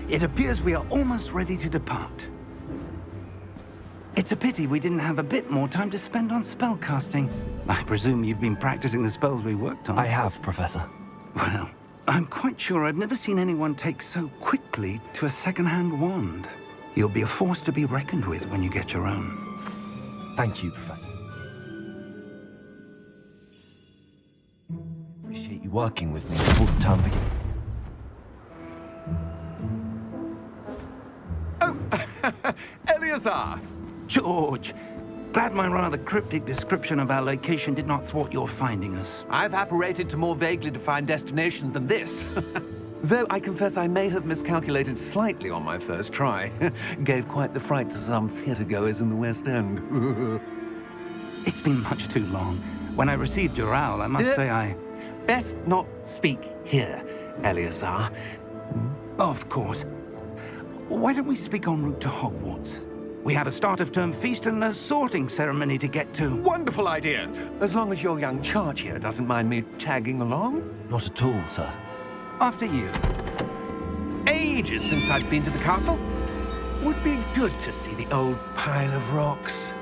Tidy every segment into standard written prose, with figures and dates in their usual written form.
It appears we are almost ready to depart. It's a pity we didn't have a bit more time to spend on spellcasting. I presume you've been practicing the spells we worked on. I have, Professor. Well, I'm quite sure I've never seen anyone take so quickly to a second-hand wand. You'll be a force to be reckoned with when you get your own. Thank you, Professor. Appreciate you working with me before the term begins. Eleazar! George, glad my rather cryptic description of our location did not thwart your finding us. I've apparated to more vaguely defined destinations than this. Though I confess I may have miscalculated slightly on my first try. Gave quite the fright to some theatergoers in the West End. It's been much too long. When I received your owl, I must say I... Best not speak here, Eleazar. Of course. Why don't we speak en route to Hogwarts? We have a start-of-term feast and a sorting ceremony to get to. Wonderful idea! As long as your young charge here doesn't mind me tagging along. Not at all, sir. After you. Ages since I've been to the castle. Would be good to see the old pile of rocks.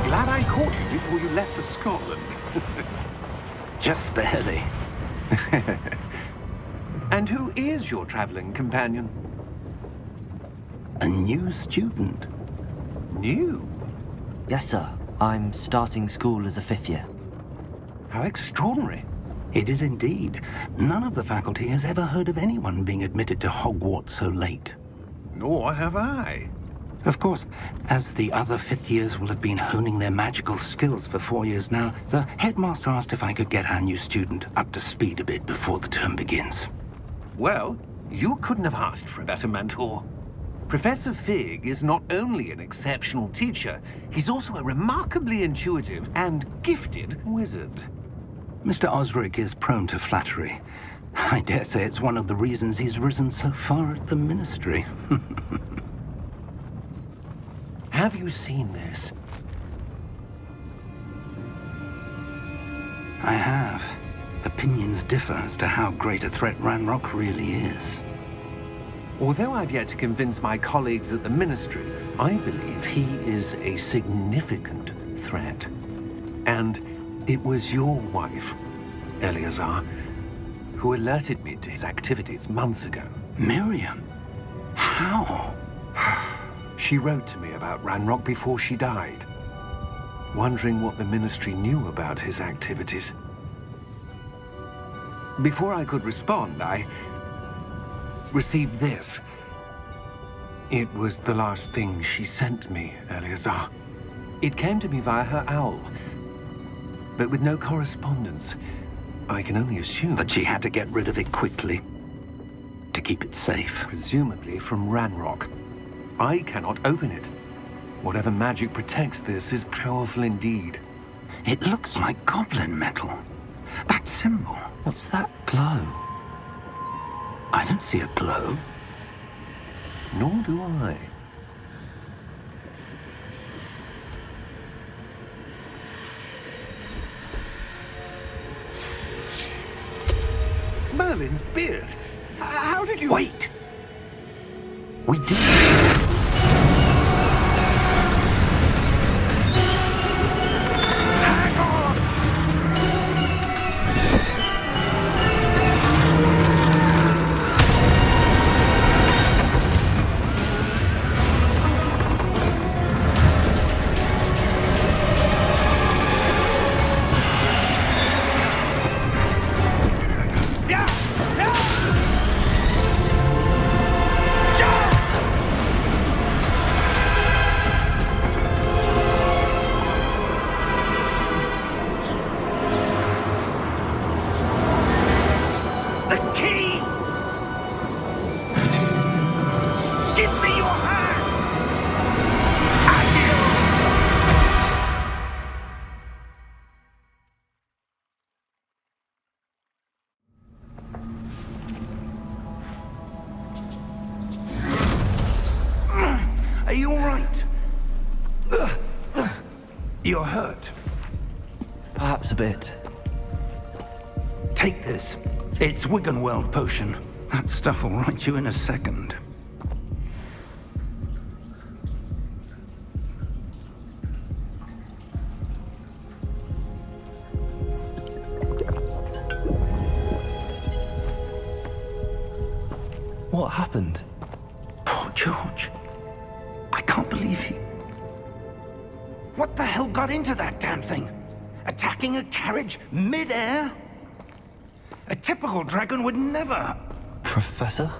Glad I caught you before you left for Scotland. Just barely. And who is your traveling companion? A new student. New? Yes, sir. I'm starting school as a 5th year. How extraordinary. It is indeed. None of the faculty has ever heard of anyone being admitted to Hogwarts so late. Nor have I. Of course, as the other 5th years will have been honing their magical skills for 4 years now, the headmaster asked if I could get our new student up to speed a bit before the term begins. Well, you couldn't have asked for a better mentor. Professor Fig is not only an exceptional teacher, he's also a remarkably intuitive and gifted wizard. Mr. Osric is prone to flattery. I dare say it's one of the reasons he's risen so far at the ministry. Have you seen this? I have. Opinions differ as to how great a threat Ranrock really is. Although I've yet to convince my colleagues at the Ministry, I believe he is a significant threat. And it was your wife, Eleazar, who alerted me to his activities months ago. Miriam? How? She wrote to me about Ranrock before she died, wondering what the Ministry knew about his activities. Before I could respond, I received this. It was the last thing she sent me, Eleazar. It came to me via her owl, but with no correspondence. I can only assume That she had to get rid of it quickly, to keep it safe. presumably from Ranrock. I cannot open it. Whatever magic protects this is powerful indeed. It looks like goblin metal. That symbol. What's that glow? I don't see a glow. Nor do I. Merlin's beard. How did you... Wait! We do. Hang on! You're hurt. Perhaps a bit. Take this. It's Wiggenweld potion. That stuff will right you in a second. What happened? Poor George. I can't believe he... What the hell got into that damn thing? Attacking a carriage mid-air? A typical dragon would never... Professor?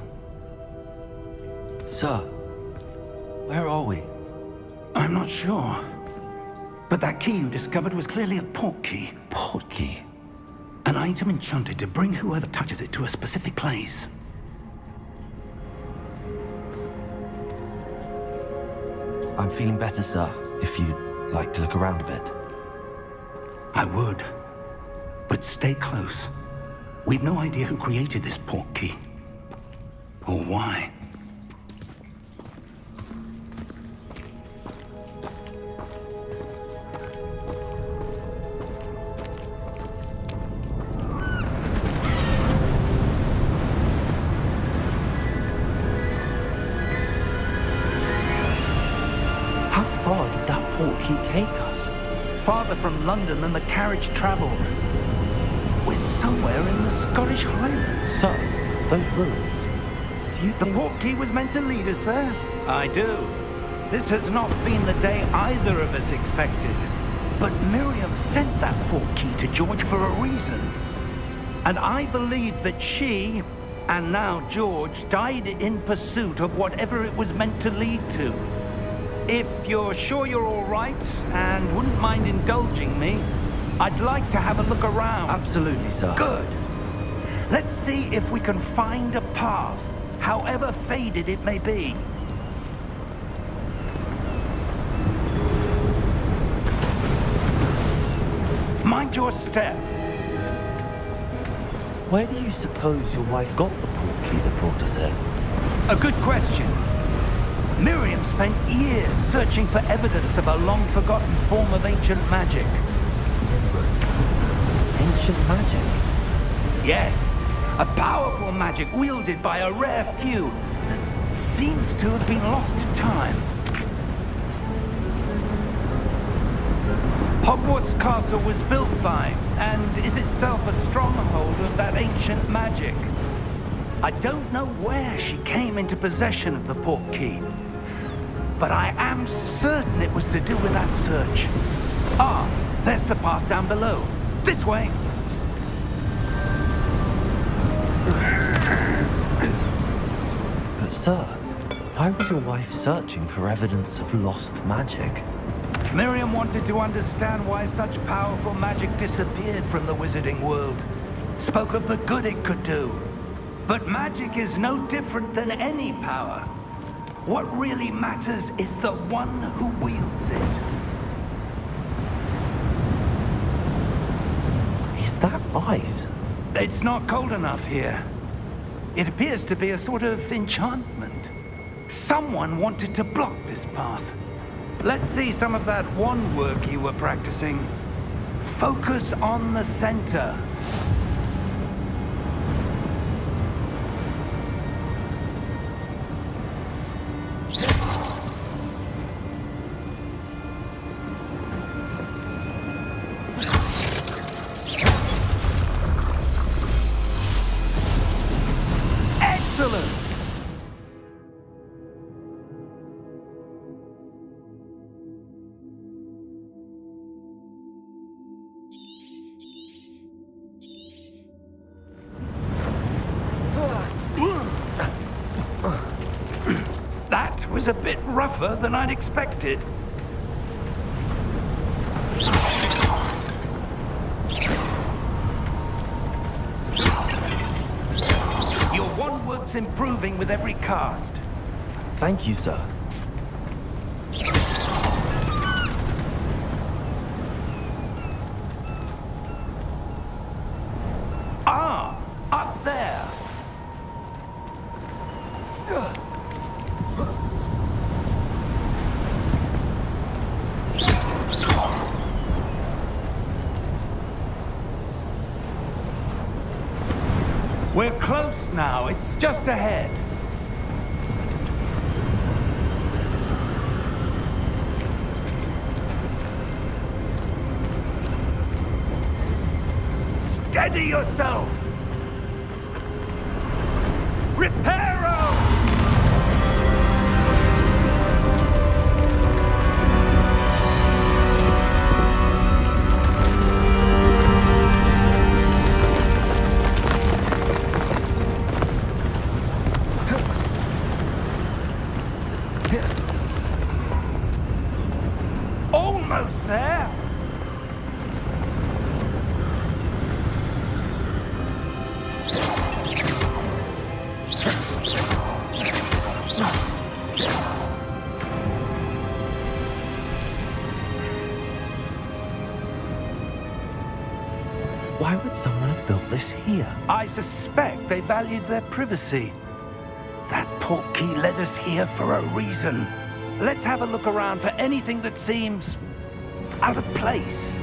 Sir, where are we? I'm not sure. But that key you discovered was clearly a port key. Port key? An item enchanted to bring whoever touches it to a specific place. I'm feeling better, sir, if you'd like to look around a bit. I would. But stay close. We've no idea who created this port key. Or why. How far did that port key take us? Farther from London than the carriage traveled. We're somewhere in the Scottish Highlands. Sir, those ruins. Do you The think... port key was meant to lead us there? I do. This has not been the day either of us expected. But Miriam sent that port key to George for a reason. And I believe that she, and now George, died in pursuit of whatever it was meant to lead to. If you're sure you're all right and wouldn't mind indulging me, I'd like to have a look around. Absolutely, sir. Good. Let's see if we can find a path, however faded it may be. Mind your step. Where do you suppose your wife got the port key that brought us here? A good question. Miriam spent years searching for evidence of a long-forgotten form of ancient magic. Ancient magic? Yes, a powerful magic wielded by a rare few that seems to have been lost to time. Hogwarts Castle was built by, and is itself a stronghold of that ancient magic. I don't know where she came into possession of the port key, but I am certain it was to do with that search. Ah, there's the path down below. This way. But sir, why was your wife searching for evidence of lost magic? Miriam wanted to understand why such powerful magic disappeared from the wizarding world. Spoke of the good it could do. But magic is no different than any power. What really matters is the one who wields it. Is that ice? It's not cold enough here. It appears to be a sort of enchantment. Someone wanted to block this path. Let's see some of that wand work you were practicing. Focus on the center. Excellent! That was a bit rougher than I'd expected. Your wand work's improving with every cast. Thank you, sir. Ah, up there. We're close now. It's just ahead. Steady yourself! Reparo! Almost there! Why would someone have built this here? I suspect they valued their privacy. That portkey led us here for a reason. Let's have a look around for anything that seems out of place.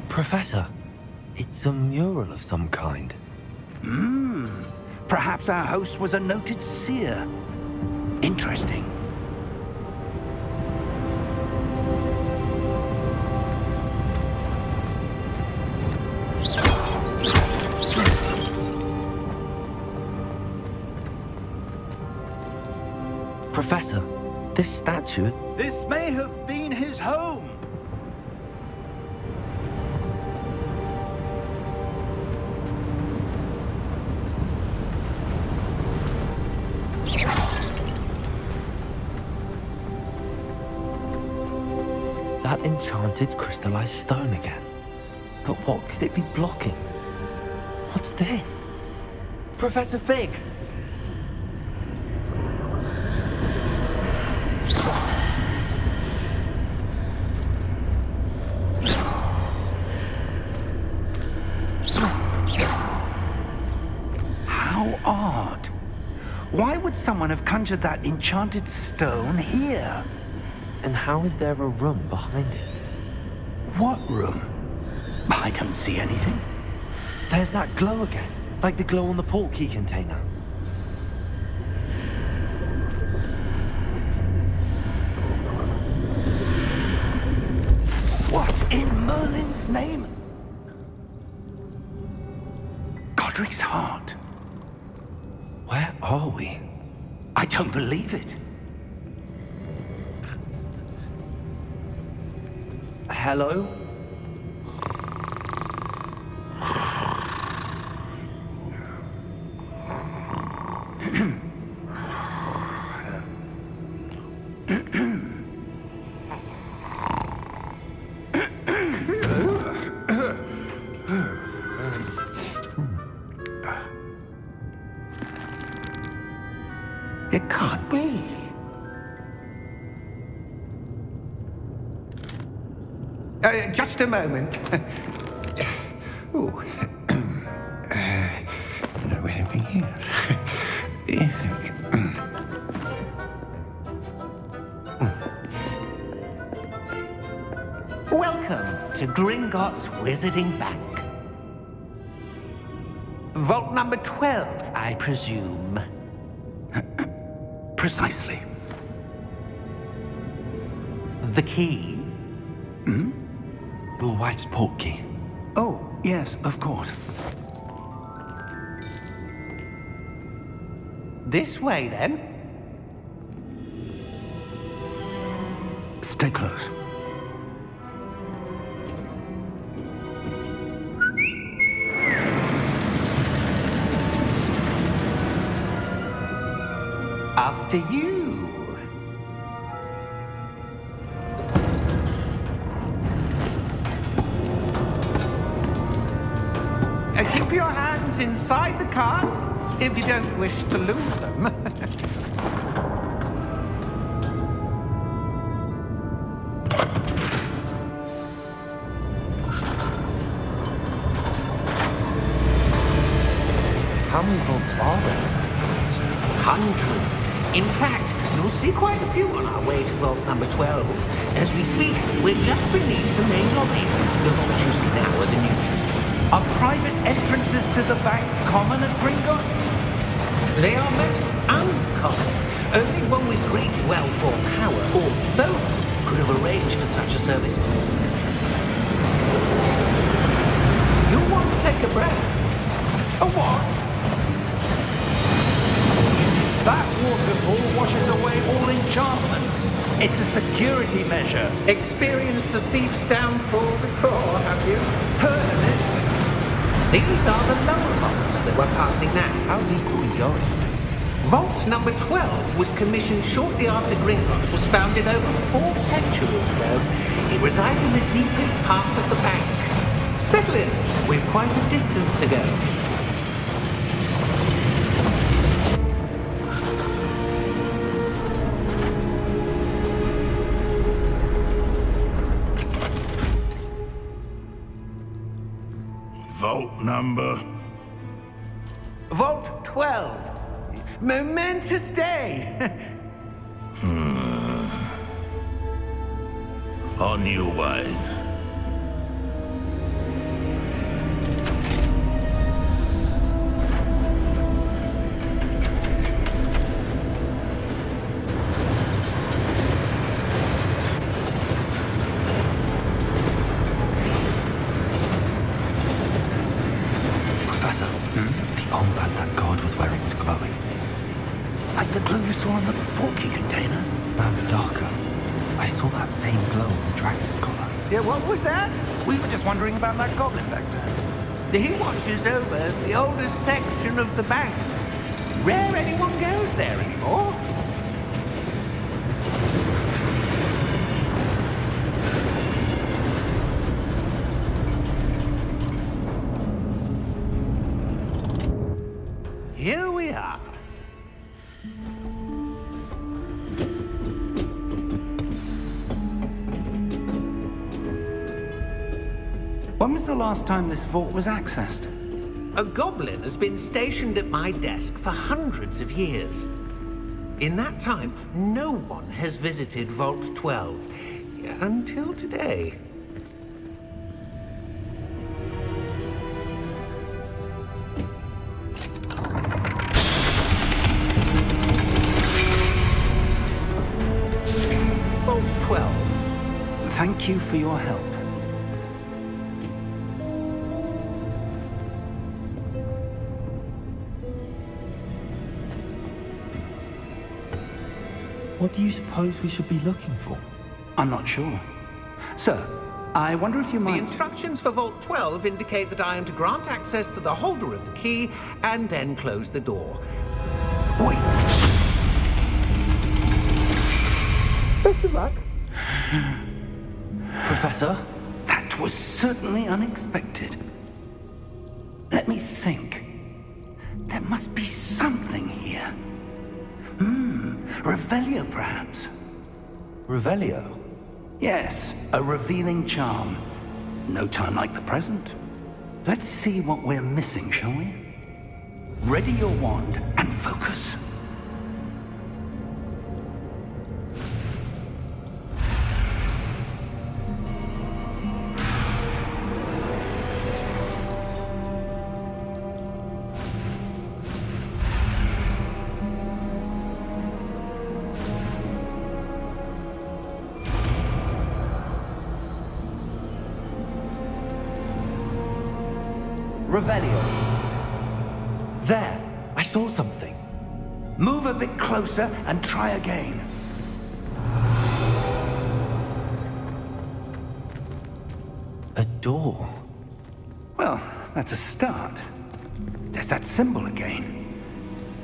Professor, it's a mural of some kind. Perhaps our host was a noted seer. Interesting. Professor, this statue... This may have been his home. That enchanted crystallized stone again. But what could it be blocking? What's this? Professor Fig! How odd. Why would someone have conjured that enchanted stone here? And how is there a room behind it? What room? I don't see anything. There's that glow again, like the glow on the portkey container. What in Merlin's name? Godric's heart. Where are we? I don't believe it. Hello? It can't be. Just a moment. Ooh. Where are we here? Welcome to Gringotts Wizarding Bank. Vault number 12, I presume. Precisely. The key? Your wife's portkey. Oh, yes, of course. This way, then. Stay close. After you. Keep your hands inside the cart. if you don't wish to lose them. How many vaults are there? Hundreds. In fact, you'll see quite a few on our way to vault number 12. As we speak, we're just beneath the main lobby. The vaults you see now are the newest. Are private entrances to the bank common at Gringotts? They are most uncommon. Only one with great wealth or power, or both, could have arranged for such a service. You'll want to take a breath. A what? That waterfall washes away all enchantments. It's a security measure. Experienced the thief's downfall before, have you? Heard of it? These are the lower vaults that we're passing now. How deep are we going? Vault number 12 was commissioned shortly after Gringotts was founded over 4 centuries ago. It resides in the deepest part of the bank. Settle in. We've quite a distance to go. Vault number? Vault 12. Momentous day. On your way. Professor, the armband that guard was wearing is glowing. Like the glue you saw on the porky container? No, darker. I saw that same glow on the dragon's collar. Yeah, what was that? We were just wondering about that goblin back there. He watches over the oldest section of the bank. Rare anyone goes there anymore. Here we are. When was the last time this vault was accessed? A goblin has been stationed at my desk for hundreds of years. In that time, no one has visited Vault 12. Until today. Vault 12. Thank you for your help. What do you suppose we should be looking for? I'm not sure. Sir, I wonder if you The might... instructions for Vault 12 indicate that I am to grant access to the holder of the key and then close the door. Wait. Best of luck. Professor? That was certainly unexpected. Let me think. There must be something here. Revelio, perhaps? Revelio? Yes, a revealing charm. No time like the present. Let's see what we're missing, shall we? Ready your wand and focus. Revelio. There! I saw something. Move a bit closer and try again. A door. Well, that's a start. There's that symbol again.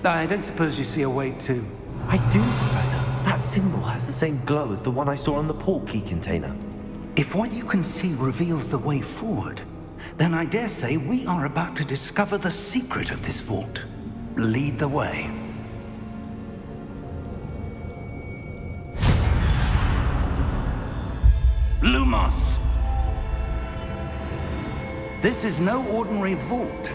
I don't suppose you see a way to... I do, Professor. That symbol has the same glow as the one I saw on the port key container. If what you can see reveals the way forward, then I dare say we are about to discover the secret of this vault. lead the way. Lumos! This is no ordinary vault.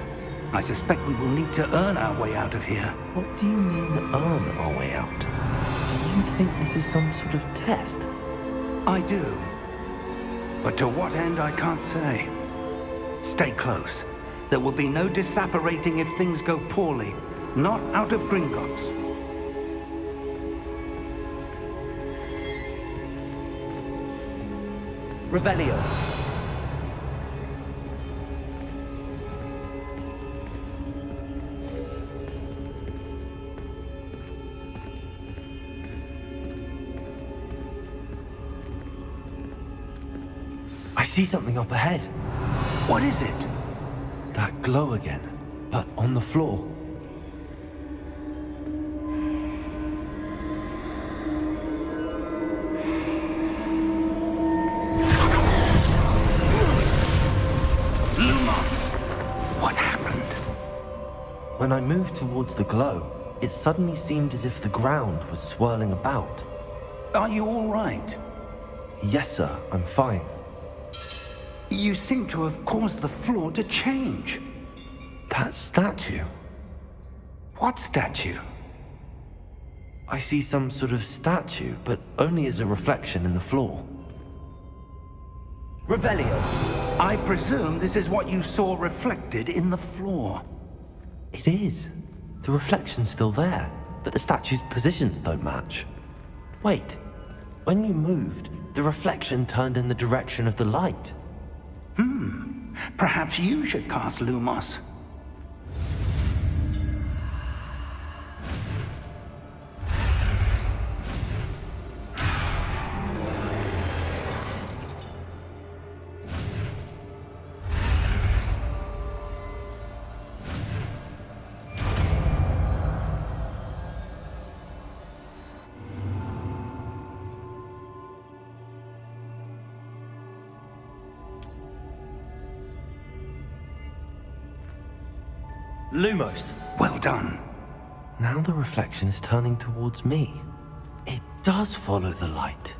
I suspect we will need to earn our way out of here. What do you mean, earn our way out? Do you think this is some sort of test? I do. But to what end, I can't say. Stay close. There will be no disapparating if things go poorly. Not out of Gringotts. Revelio. I see something up ahead. What is it? That glow again, but on the floor. Lumos! What happened? When I moved towards the glow, it suddenly seemed as if the ground was swirling about. Are you all right? Yes, sir, I'm fine. You seem to have caused the floor to change. That statue. What statue? I see some sort of statue, but only as a reflection in the floor. Revelio, I presume this is what you saw reflected in the floor. It is. The reflection's still there, but the statue's positions don't match. Wait, when you moved, the reflection turned in the direction of the light. Perhaps you should cast Lumos. Lumos. Well done. Now the reflection is turning towards me. It does follow the light.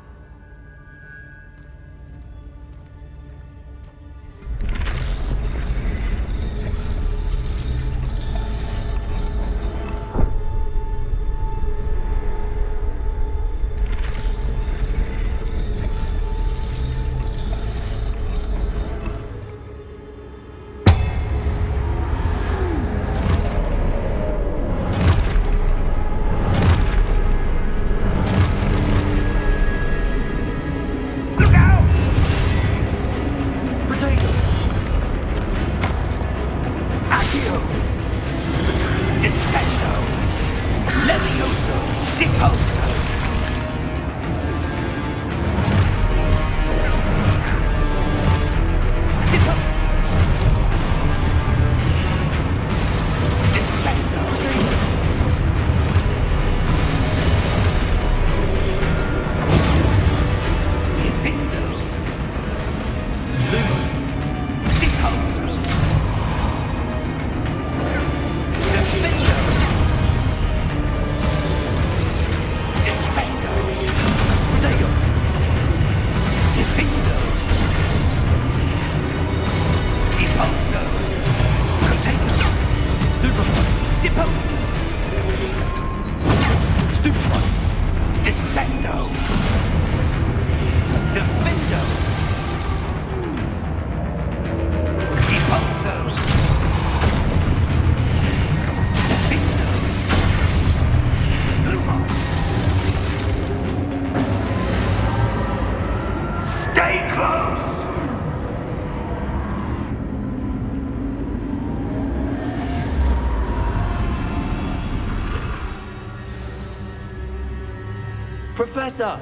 Professor!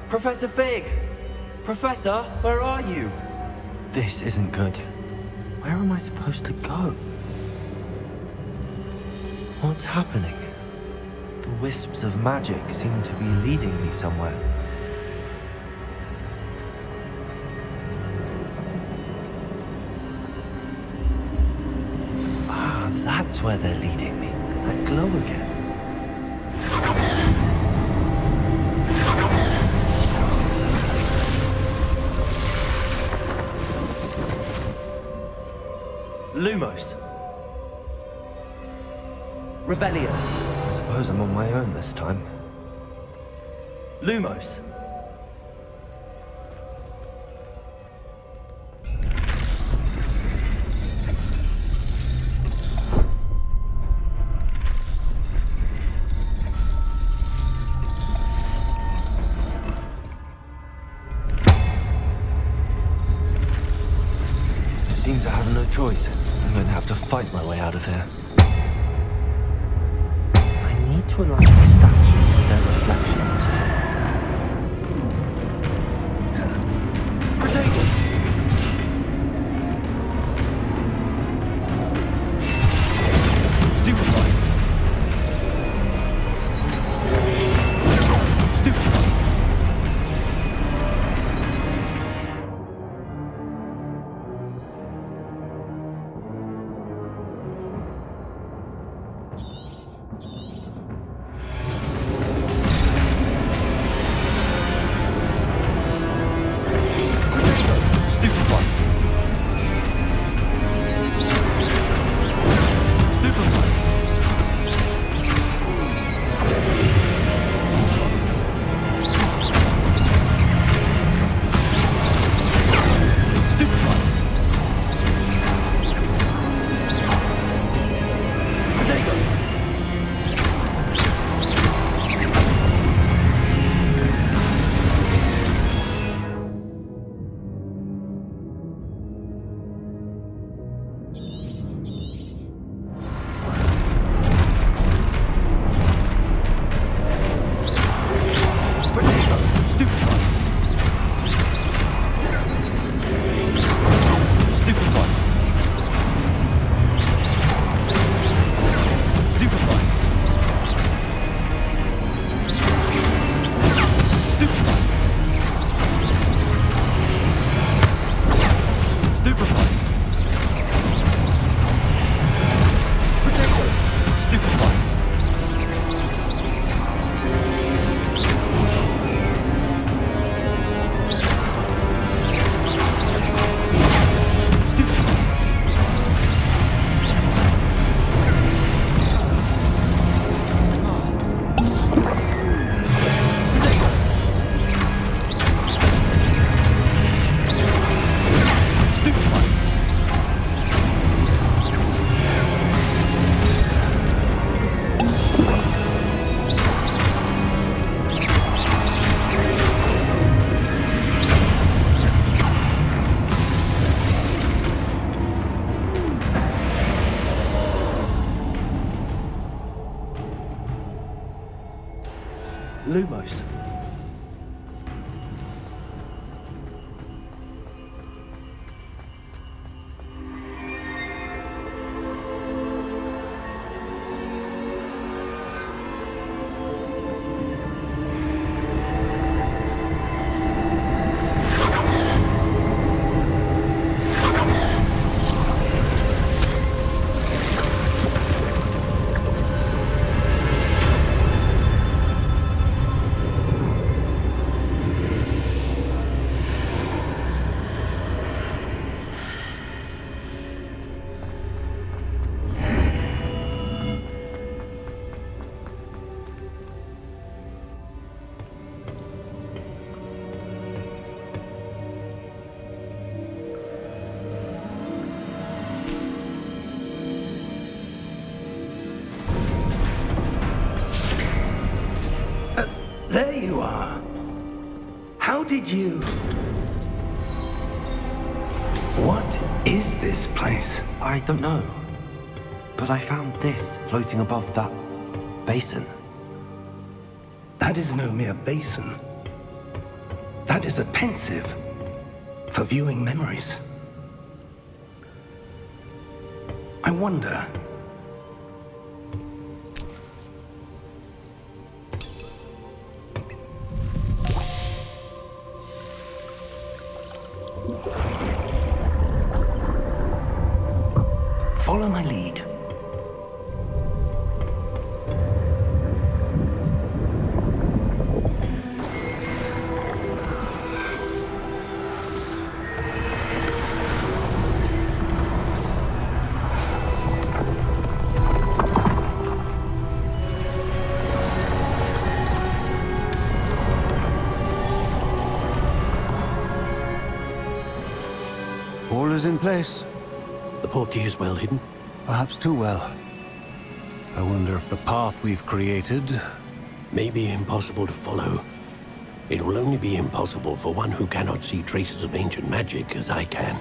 Professor Fig! Professor, where are you? This isn't good. Where am I supposed to go? What's happening? The wisps of magic seem to be leading me somewhere. Ah, that's where they're leading me. that glow again. Lumos. Revelio. I suppose I'm on my own this time. Lumos. Seems I have no choice. I'm going to have to fight my way out of here. I need to align the statues with their reflections. Protego! Stupefy! Stupefy! Lumos. There you are. How did you... What is this place? I don't know. But I found this floating above that basin. That is no mere basin. That is a pensive for viewing memories. I wonder... Follow my lead. in place. The portkey is well hidden. Perhaps too well. I wonder if the path we've created... May be impossible to follow. It will only be impossible for one who cannot see traces of ancient magic as I can.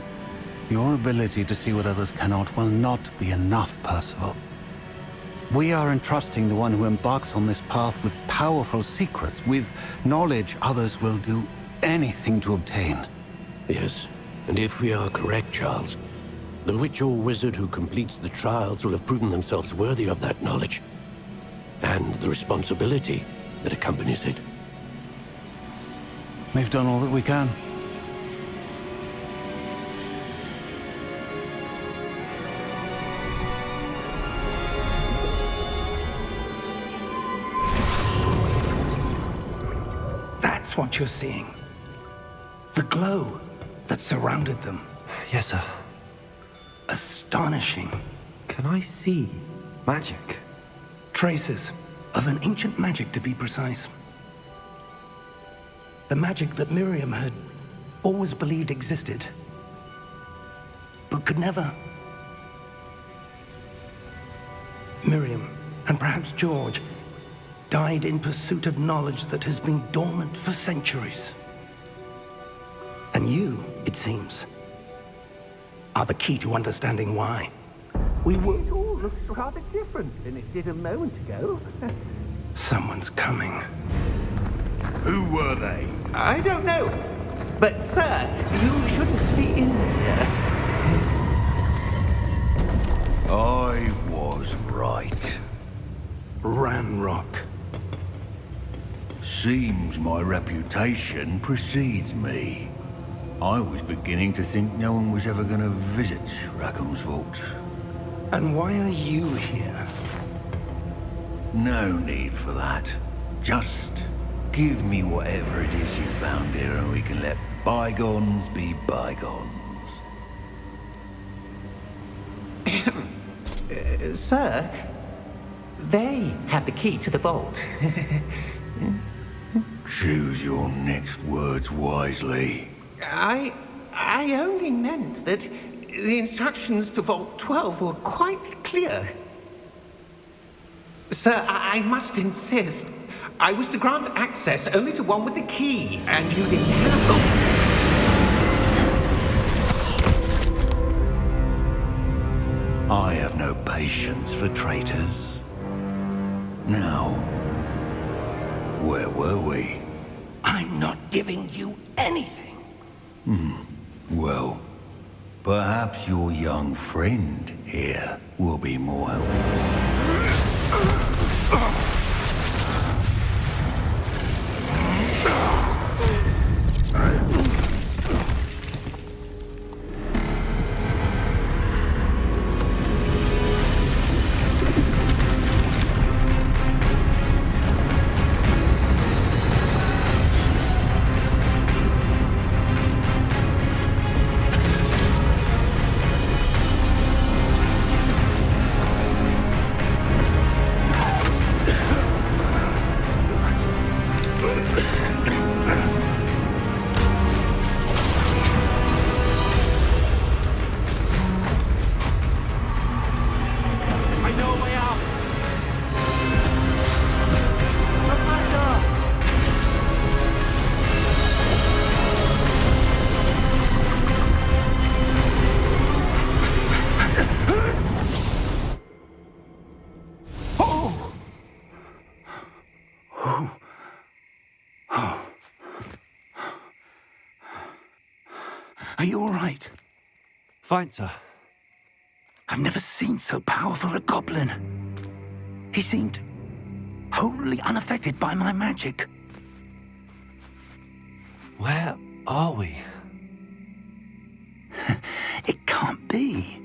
Your ability to see what others cannot will not be enough, Percival. We are entrusting the one who embarks on this path with powerful secrets, with knowledge others will do anything to obtain. Yes, and if we are correct, Charles, the witch or wizard who completes the trials will have proven themselves worthy of that knowledge, and the responsibility that accompanies it. We've done all that we can. That's what you're seeing. The glow that surrounded them. Yes, sir. Astonishing. Can I see magic? Traces of an ancient magic, to be precise. The magic that Miriam had always believed existed, but could never. Miriam, and perhaps George, died in pursuit of knowledge that has been dormant for centuries. And you, it seems, are the key to understanding why. We were... It all looks rather different than it did a moment ago. Someone's coming. Who were they? I don't know. But, sir, you shouldn't be in here. I was right. Ranrock. Seems my reputation precedes me. I was beginning to think no one was ever going to visit Rackham's vault. And why are you here? No need for that. Just give me whatever it is you found here and we can let bygones be bygones. Sir, they have the key to the vault. Choose your next words wisely. I only meant that the instructions to Vault 12 were quite clear. Sir, I must insist. I was to grant access only to one with the key, and you didn't have them. I have no patience for traitors. Now, where were we? I'm not giving you anything. Well, perhaps your young friend here will be more helpful. Are you all right? Fine, sir. I've never seen so powerful a goblin. He seemed wholly unaffected by my magic. Where are we? It can't be.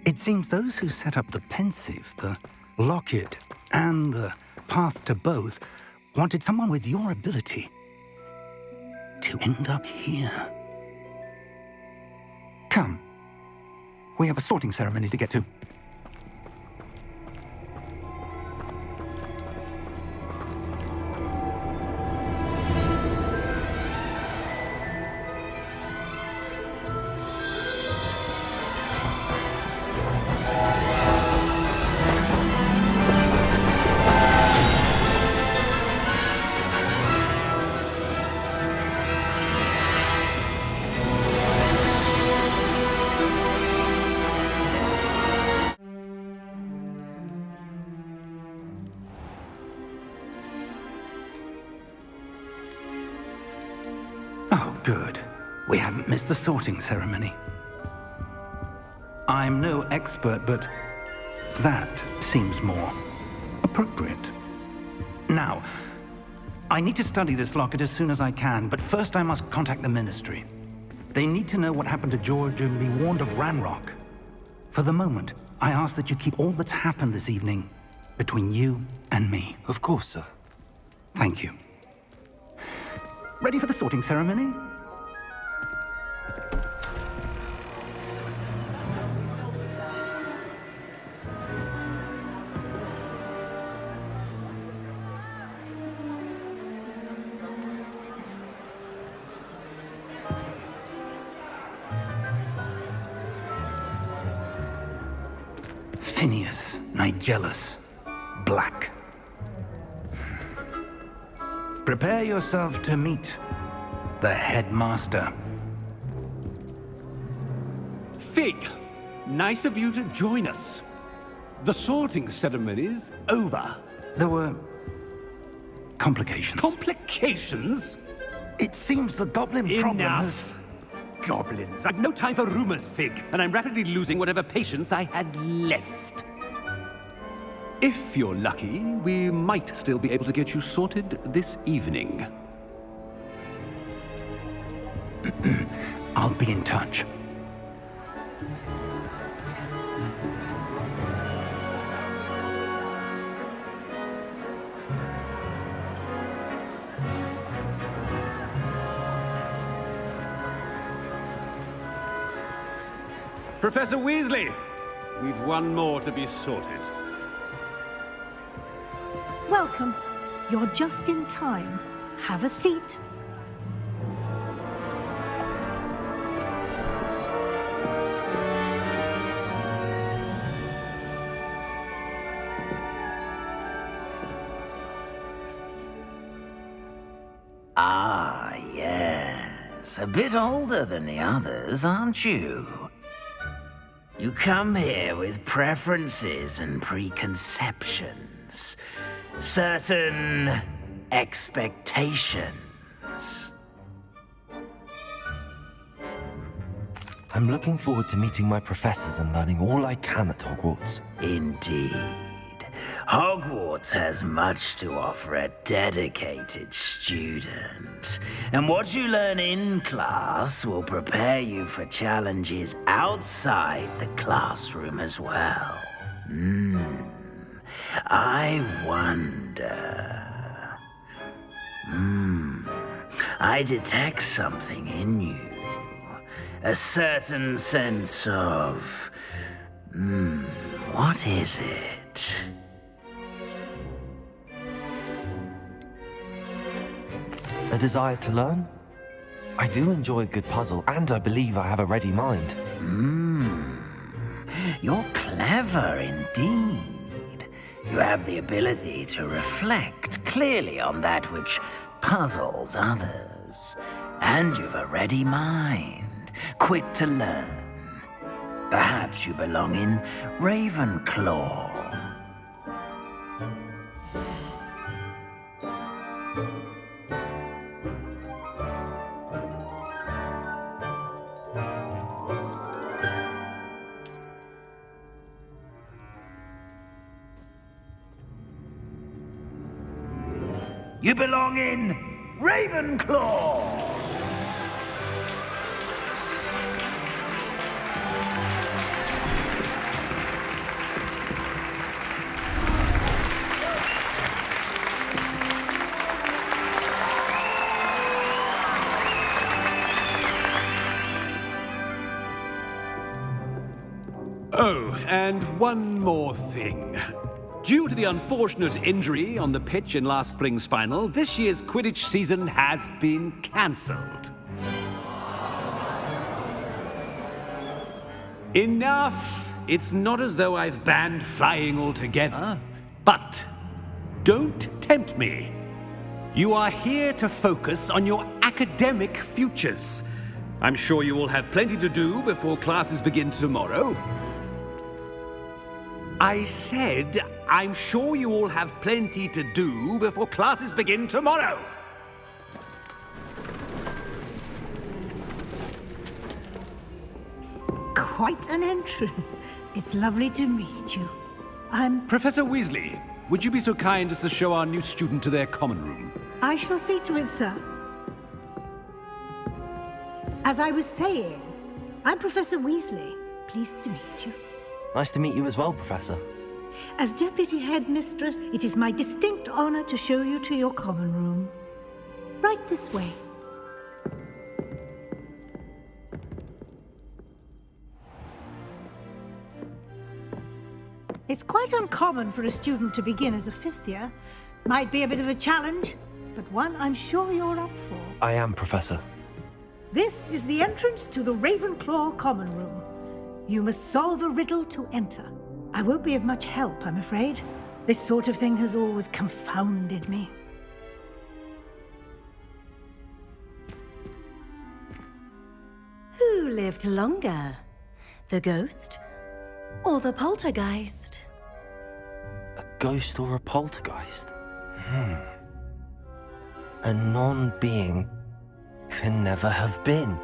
It seems those who set up the pensive, the locket, and the path to both wanted someone with your ability to end up here. Come. We have a sorting ceremony to get to. Good. We haven't missed the sorting ceremony. I'm no expert, but that seems more appropriate. Now, I need to study this locket as soon as I can, but first I must contact the Ministry. They need to know what happened to George and be warned of Ranrock. For the moment, I ask that you keep all that's happened this evening between you and me. Of course, sir. Thank you. Ready for the sorting ceremony? Phineas, Nigellus, Black. Prepare yourself to meet the headmaster. Fig, nice of you to join us. The sorting ceremony's over. There were complications. Complications? It seems the goblin problem has... Enough. Goblins. I've no time for rumors, Fig, and I'm rapidly losing whatever patience I had left. If you're lucky, we might still be able to get you sorted this evening. I'll be in touch. Professor Weasley, we've one more to be sorted. Welcome. You're just in time. Have a seat. Ah, yes. A bit older than the others, aren't you? You come here with preferences and preconceptions. Certain expectations. I'm looking forward to meeting my professors and learning all I can at Hogwarts. Indeed. Hogwarts has much to offer a dedicated student. And what you learn in class will prepare you for challenges outside the classroom as well. I wonder... I detect something in you. A certain sense of... what is it? A desire to learn? I do enjoy a good puzzle, and I believe I have a ready mind. You're clever indeed. You have the ability to reflect clearly on that which puzzles others. And you've a ready mind, quick to learn. Perhaps you belong in Ravenclaw. You belong in Ravenclaw! Oh, and one more thing. Due to the unfortunate injury on the pitch in last spring's final, this year's Quidditch season has been cancelled. Enough! It's not as though I've banned flying altogether, but don't tempt me. You are here to focus on your academic futures. I'm sure you will have plenty to do before classes begin tomorrow. I said, I'm sure you all have plenty to do before classes begin tomorrow. quite an entrance. It's lovely to meet you. I'm... Professor Weasley, would you be so kind as to show our new student to their common room? I shall see to it, sir. As I was saying, I'm Professor Weasley. Pleased to meet you. Nice to meet you as well, Professor. As Deputy Headmistress, it is my distinct honor to show you to your common room. Right this way. It's quite uncommon for a student to begin as a fifth year. Might be a bit of a challenge, but one I'm sure you're up for. I am, Professor. This is the entrance to the Ravenclaw common room. You must solve a riddle to enter. I won't be of much help, I'm afraid. This sort of thing has always confounded me. Who lived longer? The ghost or the poltergeist? A ghost or a poltergeist? A non-being can never have been.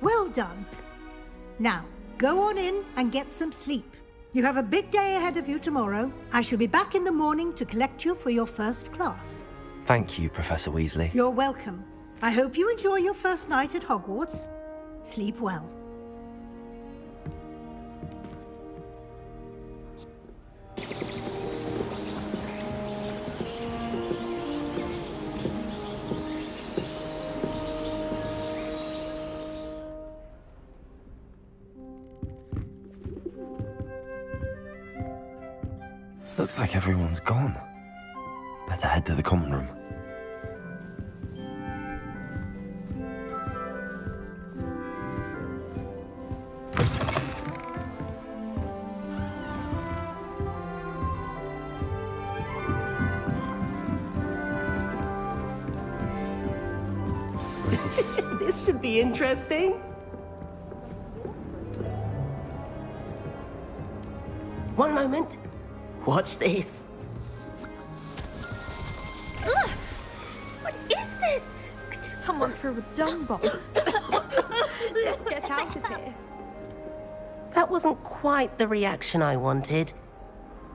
Well done. Now, go on in and get some sleep. You have a big day ahead of you tomorrow. I shall be back in the morning to collect you for your first class. Thank you, Professor Weasley. You're welcome. I hope you enjoy your first night at Hogwarts. Sleep well. Looks like everyone's gone. Better head to the common room. This should be interesting. One moment. Watch this. Ugh! What is this? Someone threw a dung bomb. Let's get out of here. That wasn't quite the reaction I wanted.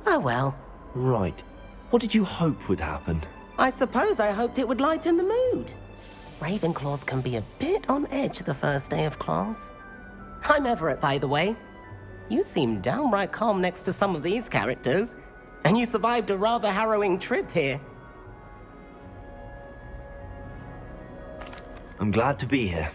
Oh well. Right. What did you hope would happen? I suppose I hoped it would lighten the mood. Ravenclaws can be a bit on edge the first day of class. I'm Everett, by the way. You seem downright calm next to some of these characters, and you survived a rather harrowing trip here. I'm glad to be here.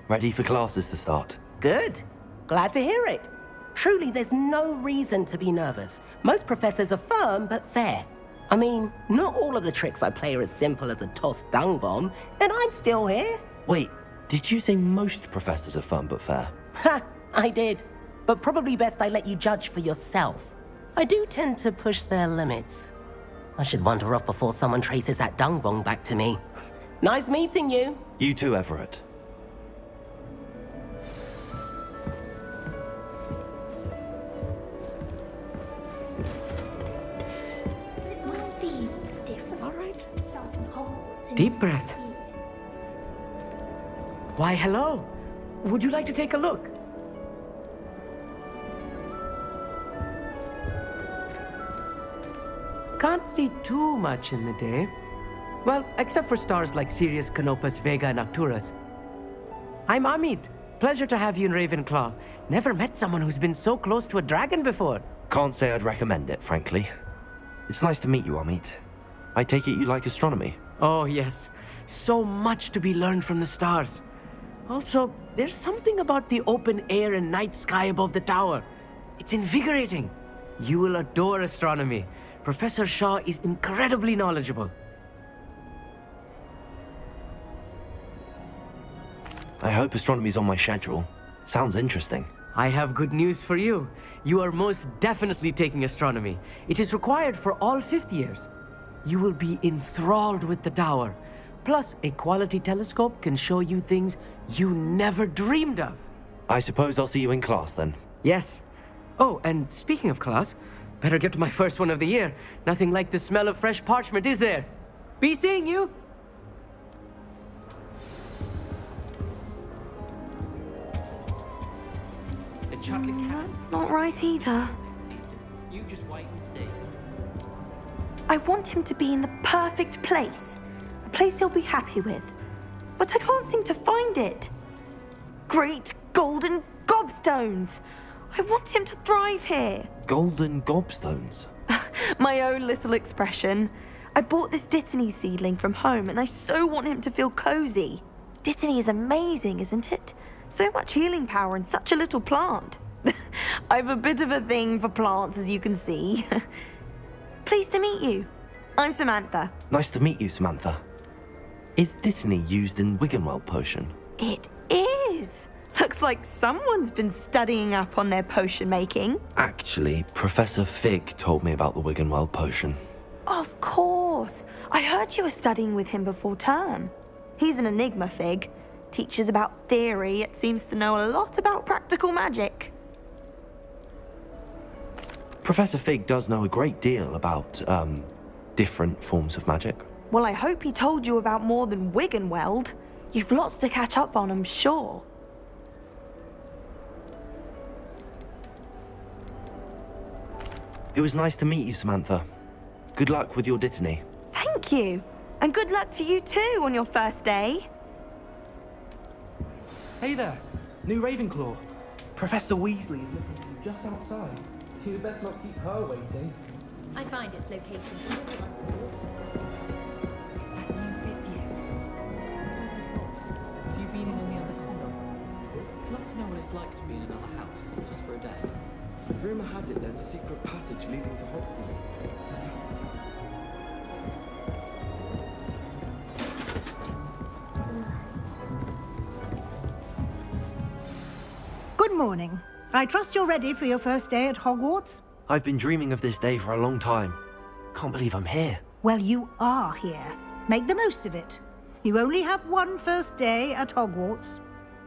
Ready for classes to start. Good. Glad to hear it. Truly, there's no reason to be nervous. Most professors are firm but fair. I mean, not all of the tricks I play are as simple as a tossed dung bomb, and I'm still here. Wait, did you say most professors are fun but fair? Ha! I did. But probably best I let you judge for yourself. I do tend to push their limits. I should wander off before someone traces that dung bomb back to me. Nice meeting you. You too, Everett. It must be different. All right. Starting Hogwarts in Deep the breath. first year. Why, hello. Would you like to take a look? Can't see too much in the day. Well, except for stars like Sirius, Canopus, Vega, and Arcturus. I'm Amit. Pleasure to have you in Ravenclaw. Never met someone who's been so close to a dragon before. Can't say I'd recommend it, frankly. It's nice to meet you, Amit. I take it you like astronomy? Oh, yes. So much to be learned from the stars. Also, there's something about the open air and night sky above the tower. It's invigorating. You will adore astronomy. Professor Shaw is incredibly knowledgeable. I hope astronomy's on my schedule. Sounds interesting. I have good news for you. You are most definitely taking astronomy. It is required for all fifth years. You will be enthralled with the tower. Plus, a quality telescope can show you things you never dreamed of. I suppose I'll see you in class then. Yes. Oh, and speaking of class, better get to my first one of the year. Nothing like the smell of fresh parchment, is there? Be seeing you! That's not right either. You just wait and see. I want him to be in the perfect place. A place he'll be happy with. But I can't seem to find it. Great golden gobstones! I want him to thrive here. Golden gobstones? My own little expression. I bought this Dittany seedling from home and I so want him to feel cozy. Dittany is amazing, isn't it? So much healing power in such a little plant. I've a bit of a thing for plants, as you can see. Pleased to meet you. I'm Samantha. Nice to meet you, Samantha. Is Dittany used in Wiggenweld potion? It is. Looks like someone's been studying up on their potion making. Actually, Professor Fig told me about the Wiggenweld potion. Of course. I heard you were studying with him before term. He's an enigma, Fig. Teaches about theory, yet seems to know a lot about practical magic. Professor Fig does know a great deal about, different forms of magic. Well, I hope he told you about more than Wiggenweld. You've lots to catch up on, I'm sure. It was nice to meet you, Samantha. Good luck with your Dittany. Thank you. And good luck to you too on your first day. Hey there, new Ravenclaw. Professor Weasley is looking for you just outside. You best not keep her waiting. I find its location. Have you been in any other condo? I'd love to know what it's like to be in another house, just for a day. Rumor has it there's a secret passage leading to Hogwarts. Good morning. I trust you're ready for your first day at Hogwarts? I've been dreaming of this day for a long time. Can't believe I'm here. Well, you are here. Make the most of it. You only have one first day at Hogwarts.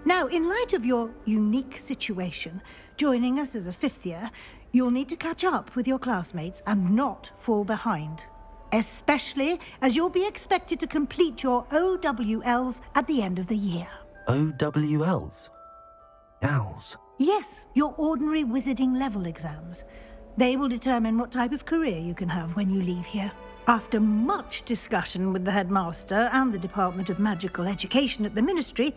Now, in light of your unique situation, joining us as a fifth year, you'll need to catch up with your classmates and not fall behind. Especially as you'll be expected to complete your OWLs at the end of the year. OWLs? Owls? Yes, your ordinary wizarding level exams. They will determine what type of career you can have when you leave here. After much discussion with the headmaster and the Department of Magical Education at the Ministry,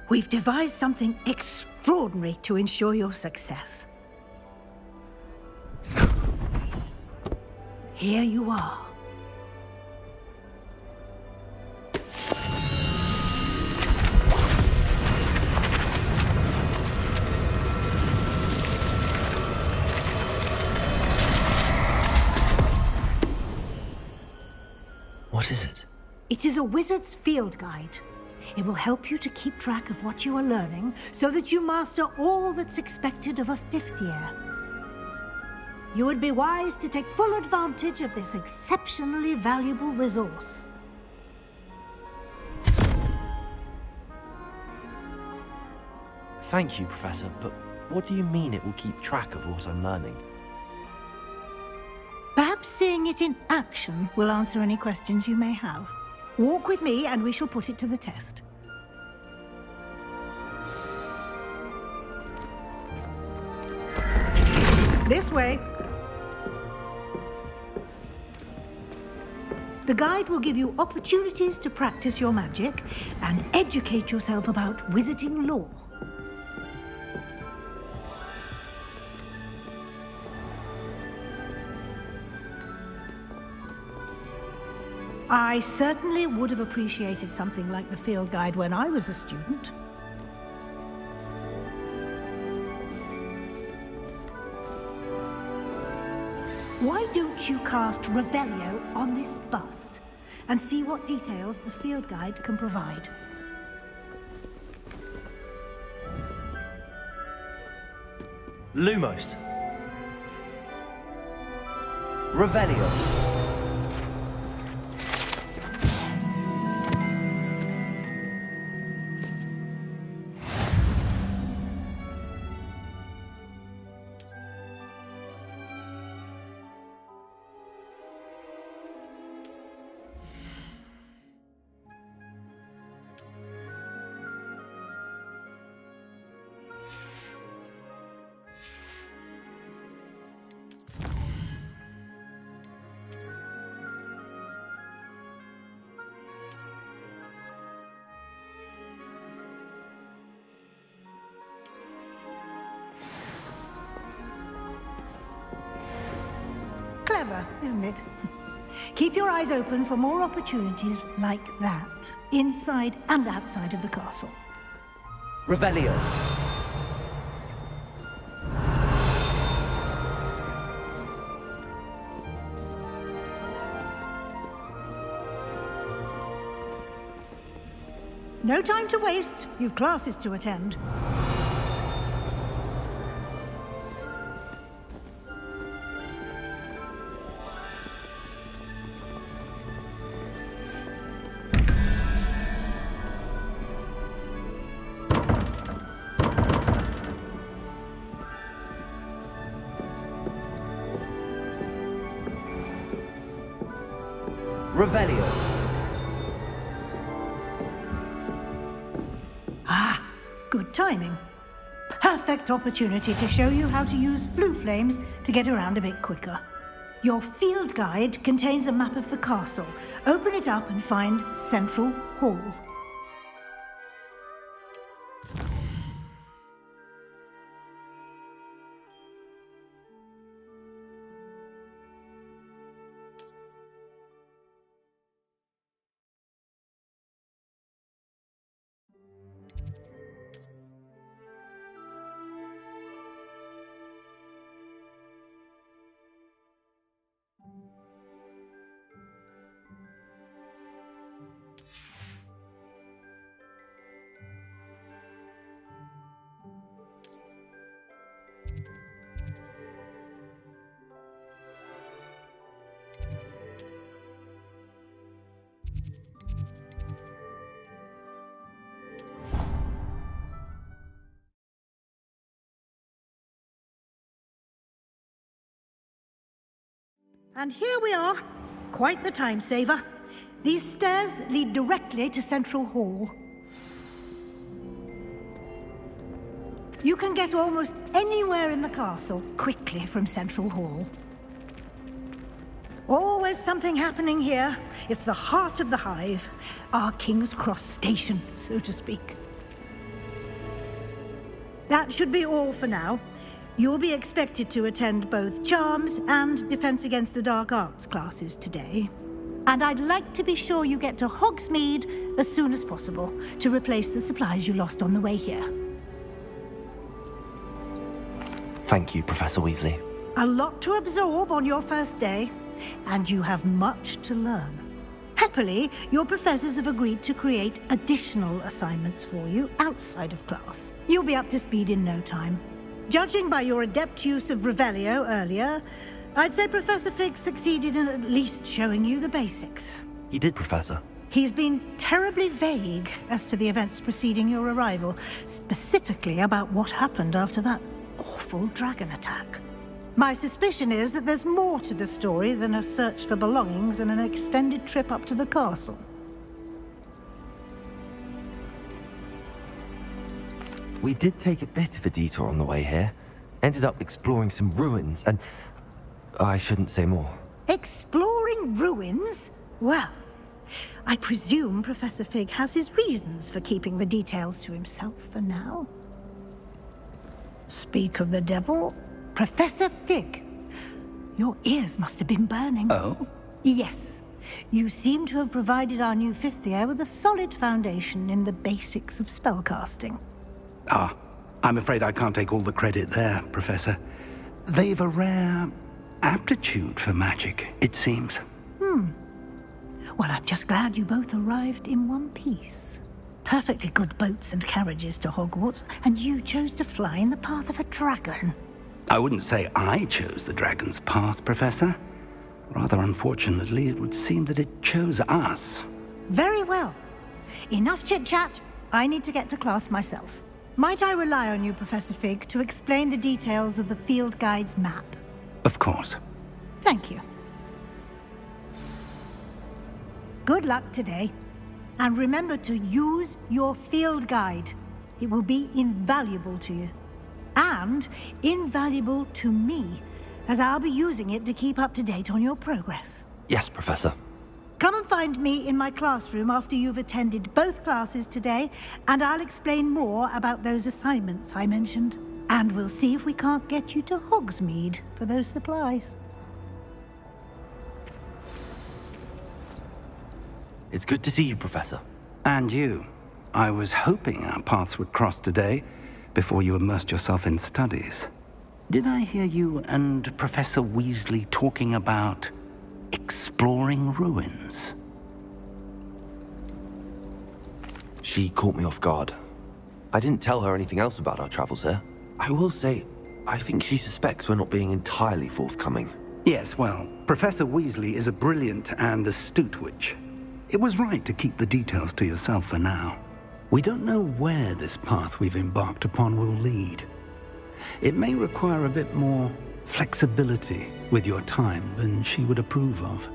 we've devised something extraordinary to ensure your success. Here you are. What is it? It is a wizard's field guide. It will help you to keep track of what you are learning so that you master all that's expected of a fifth year. You would be wise to take full advantage of this exceptionally valuable resource. Thank you, Professor, but what do you mean it will keep track of what I'm learning? Perhaps seeing it in action will answer any questions you may have. Walk with me and we shall put it to the test. This way. The guide will give you opportunities to practice your magic and educate yourself about wizarding lore. I certainly would have appreciated something like the field guide when I was a student. Why don't you cast Revelio on this bust and see what details the field guide can provide? Lumos. Revelio. clever, isn't it? Keep your eyes open for more opportunities like that, inside and outside of the castle. Revelio. No time to waste. You've classes to attend. Revelio. Ah, good timing. Perfect opportunity to show you how to use flue flames to get around a bit quicker. Your field guide contains a map of the castle. Open it up and find Central Hall. And here we are. Quite the time saver. These stairs lead directly to Central Hall. You can get almost anywhere in the castle quickly from Central Hall. Always something happening here. It's the heart of the hive. Our King's Cross station, so to speak. That should be all for now. You'll be expected to attend both Charms and Defense Against the Dark Arts classes today. And I'd like to be sure you get to Hogsmeade as soon as possible to replace the supplies you lost on the way here. Thank you, Professor Weasley. A lot to absorb on your first day, and you have much to learn. Happily, your professors have agreed to create additional assignments for you outside of class. You'll be up to speed in no time. Judging by your adept use of Revelio earlier, I'd say Professor Fig succeeded in at least showing you the basics. He did, Professor. He's been terribly vague as to the events preceding your arrival, specifically about what happened after that awful dragon attack. My suspicion is that there's more to the story than a search for belongings and an extended trip up to the castle. We did take a bit of a detour on the way here. Ended up exploring some ruins and... I shouldn't say more. Exploring ruins? Well, I presume Professor Fig has his reasons for keeping the details to himself for now. Speak of the devil, Professor Fig. Your ears must have been burning. Oh? Yes. You seem to have provided our new fifth year with a solid foundation in the basics of spellcasting. Ah, I'm afraid I can't take all the credit there, Professor. They've a rare aptitude for magic, it seems. Well, I'm just glad you both arrived in one piece. Perfectly good boats and carriages to Hogwarts, and you chose to fly in the path of a dragon. I wouldn't say I chose the dragon's path, Professor. Rather unfortunately, it would seem that it chose us. Very well. Enough chit-chat. I need to get to class myself. Might I rely on you, Professor Fig, to explain the details of the field guide's map? Of course. Thank you. Good luck today. And remember to use your field guide. It will be invaluable to you. And invaluable to me, as I'll be using it to keep up to date on your progress. Yes, Professor. Come and find me in my classroom after you've attended both classes today, and I'll explain more about those assignments I mentioned. And we'll see if we can't get you to Hogsmeade for those supplies. It's good to see you, Professor. And you. I was hoping our paths would cross today, before you immersed yourself in studies. Did I hear you and Professor Weasley talking about exploring ruins? She caught me off guard. I didn't tell her anything else about our travels here. I will say, I think she suspects we're not being entirely forthcoming. Yes, well, Professor Weasley is a brilliant and astute witch. It was right to keep the details to yourself for now. We don't know where this path we've embarked upon will lead. It may require a bit more flexibility with your time than she would approve of.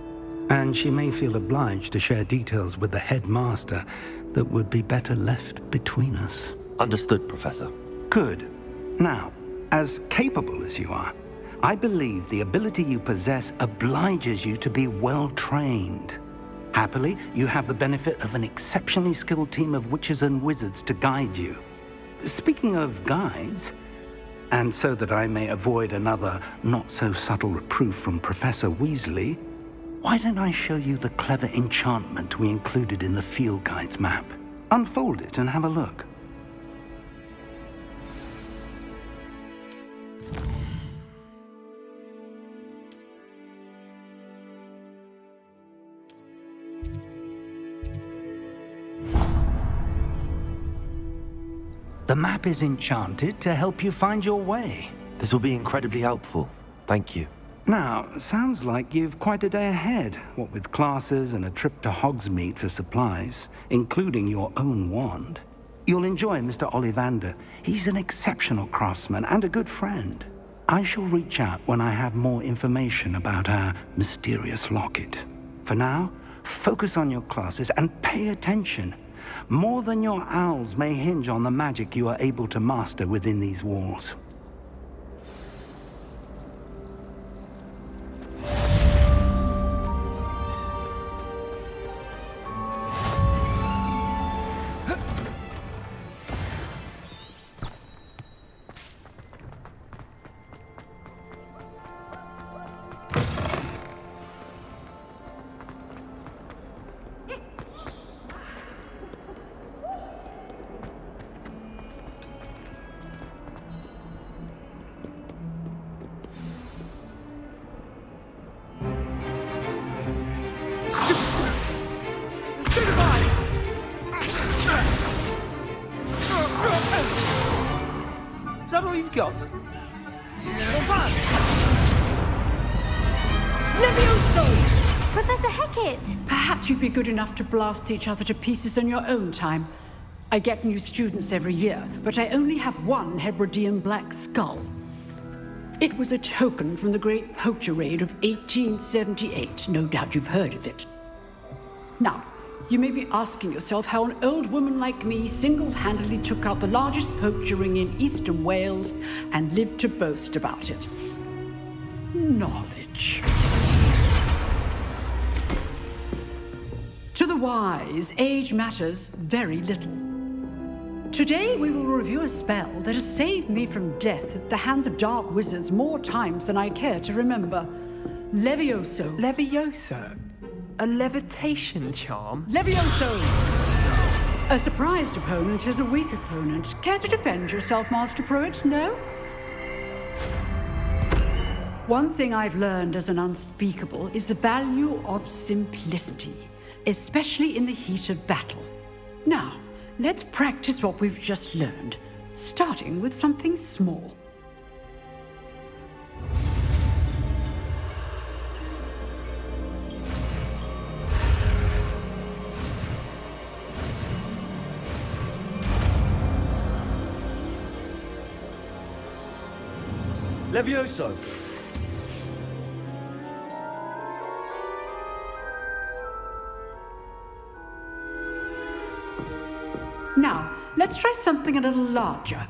And she may feel obliged to share details with the headmaster that would be better left between us. Understood, Professor. Good. Now, as capable as you are, I believe the ability you possess obliges you to be well trained. Happily, you have the benefit of an exceptionally skilled team of witches and wizards to guide you. Speaking of guides, and so that I may avoid another not-so-subtle reproof from Professor Weasley, why don't I show you the clever enchantment we included in the field guide's map? Unfold it and have a look. The map is enchanted to help you find your way. This will be incredibly helpful. Thank you. Now, sounds like you've quite a day ahead, what with classes and a trip to Hogsmeade for supplies, including your own wand. You'll enjoy Mr. Ollivander. He's an exceptional craftsman and a good friend. I shall reach out when I have more information about our mysterious locket. For now, focus on your classes and pay attention. More than your owls may hinge on the magic you are able to master within these walls. Is that all you've got? Levioso! Professor Hecat! Perhaps you'd be good enough to blast each other to pieces in your own time. I get new students every year, but I only have one Hebridean black skull. It was a token from the Great Poacher Raid of 1878. No doubt you've heard of it. Now, you may be asking yourself how an old woman like me single-handedly took out the largest poacher ring in eastern Wales and lived to boast about it. Knowledge. To the wise, age matters very little. Today we will review a spell that has saved me from death at the hands of dark wizards more times than I care to remember. Levioso. Levioso? A levitation charm? Levioso! A surprised opponent is a weak opponent. Care to defend yourself, Master Pruitt? No? One thing I've learned as an unspeakable is the value of simplicity, especially in the heat of battle. Now, let's practice what we've just learned, starting with something small. Levioso! Now, let's try something a little larger.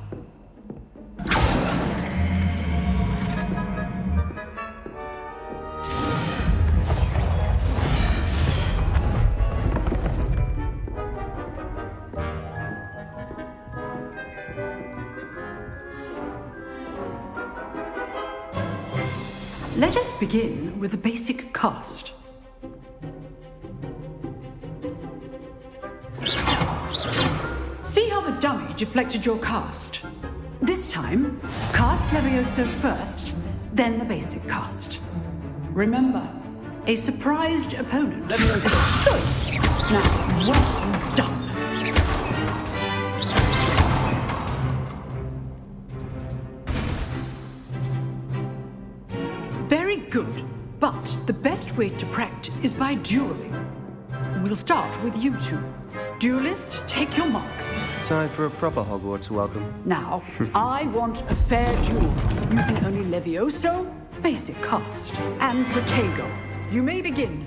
Let us begin with the basic cast. See how the dummy deflected your cast? This time, cast Levioso first, then the basic cast. Remember, a surprised opponent. Levioso. Good. Now, well done. Very good. But the best way to practice is by dueling. We'll start with you two. Duelists, take your marks. Time for a proper Hogwarts welcome. Now, I want a fair duel, using only Levioso, basic cast, and Protego. You may begin.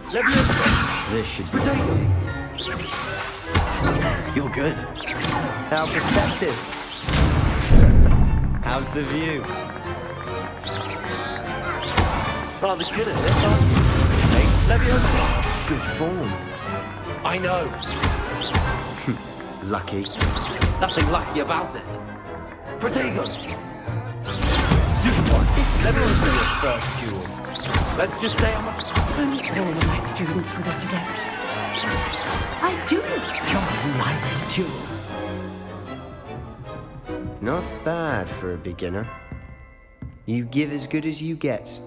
Levioso! This should be easy. You're good. How perceptive. How's the view? Rather good at this, aren't you? Hey, Leviosa. Good form. I know. Lucky. Nothing lucky about it. Protego. Stupid one. Leviosa your first duel. Let's just say I'm a... Only all of my students were this adept. I do enjoy live duel. Not bad for a beginner. You give as good as you get.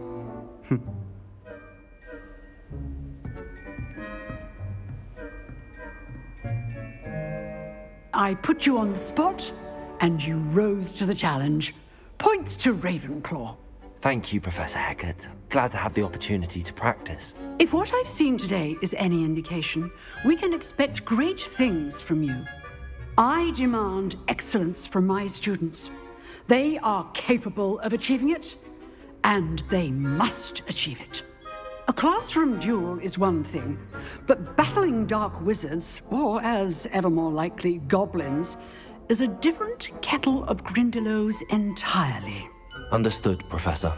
I put you on the spot, and you rose to the challenge. Points to Ravenclaw. Thank you, Professor Hecat. Glad to have the opportunity to practice. If what I've seen today is any indication, we can expect great things from you. I demand excellence from my students. They are capable of achieving it, and they must achieve it. A classroom duel is one thing, but battling dark wizards, or as ever more likely, goblins, is a different kettle of Grindylows entirely. Understood, Professor.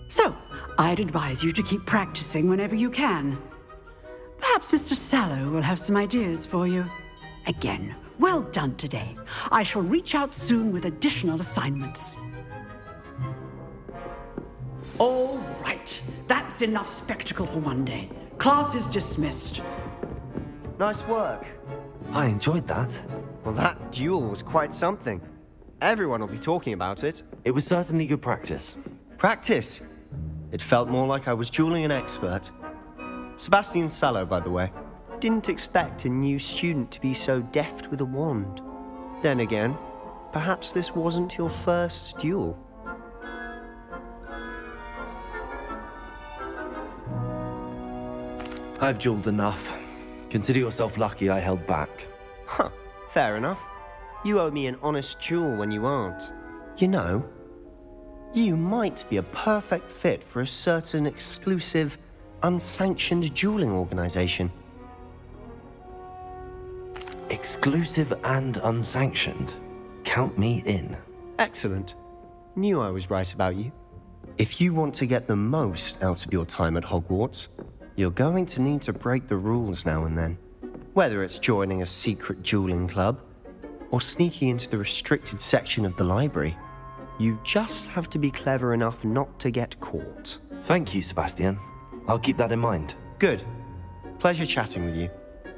So, I'd advise you to keep practicing whenever you can. Perhaps Mr. Sallow will have some ideas for you. Again, well done today. I shall reach out soon with additional assignments. All right, that's enough spectacle for one day. Class is dismissed. Nice work. I enjoyed that. Well, that duel was quite something. Everyone will be talking about it. It was certainly good practice. Practice? It felt more like I was dueling an expert. Sebastian Sallow, by the way. Didn't expect a new student to be so deft with a wand. Then again, perhaps this wasn't your first duel. I've dueled enough. Consider yourself lucky I held back. Huh, fair enough. You owe me an honest duel when you aren't. You know, you might be a perfect fit for a certain exclusive, unsanctioned dueling organization. Exclusive and unsanctioned? Count me in. Excellent. Knew I was right about you. If you want to get the most out of your time at Hogwarts, you're going to need to break the rules now and then. Whether it's joining a secret dueling club, or sneaking into the restricted section of the library, you just have to be clever enough not to get caught. Thank you, Sebastian. I'll keep that in mind. Good. Pleasure chatting with you.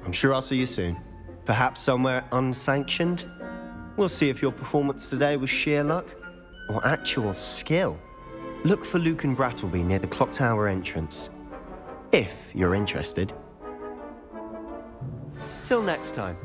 I'm sure I'll see you soon. Perhaps somewhere unsanctioned? We'll see if your performance today was sheer luck or actual skill. Look for Luke and Brattleby near the clock tower entrance, if you're interested. Till next time.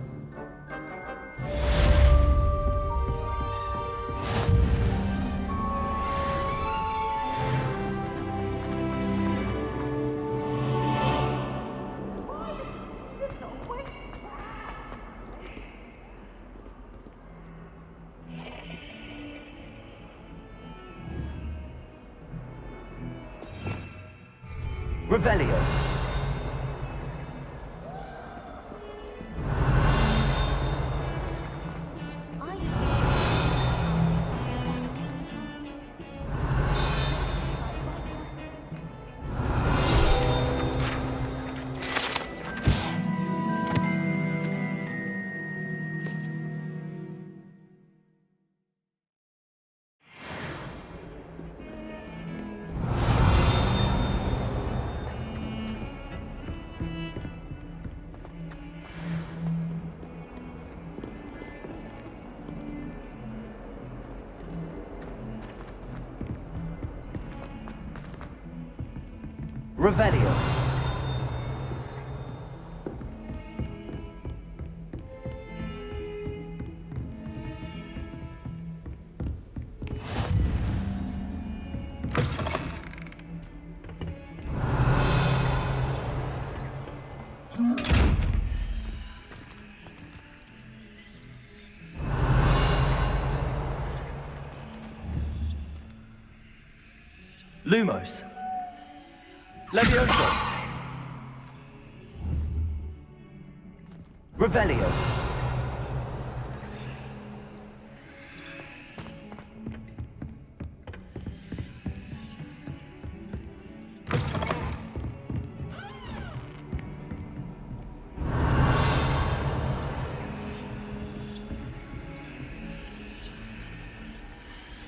Revelio. Revelio. Lumos. Levioso. Revelio.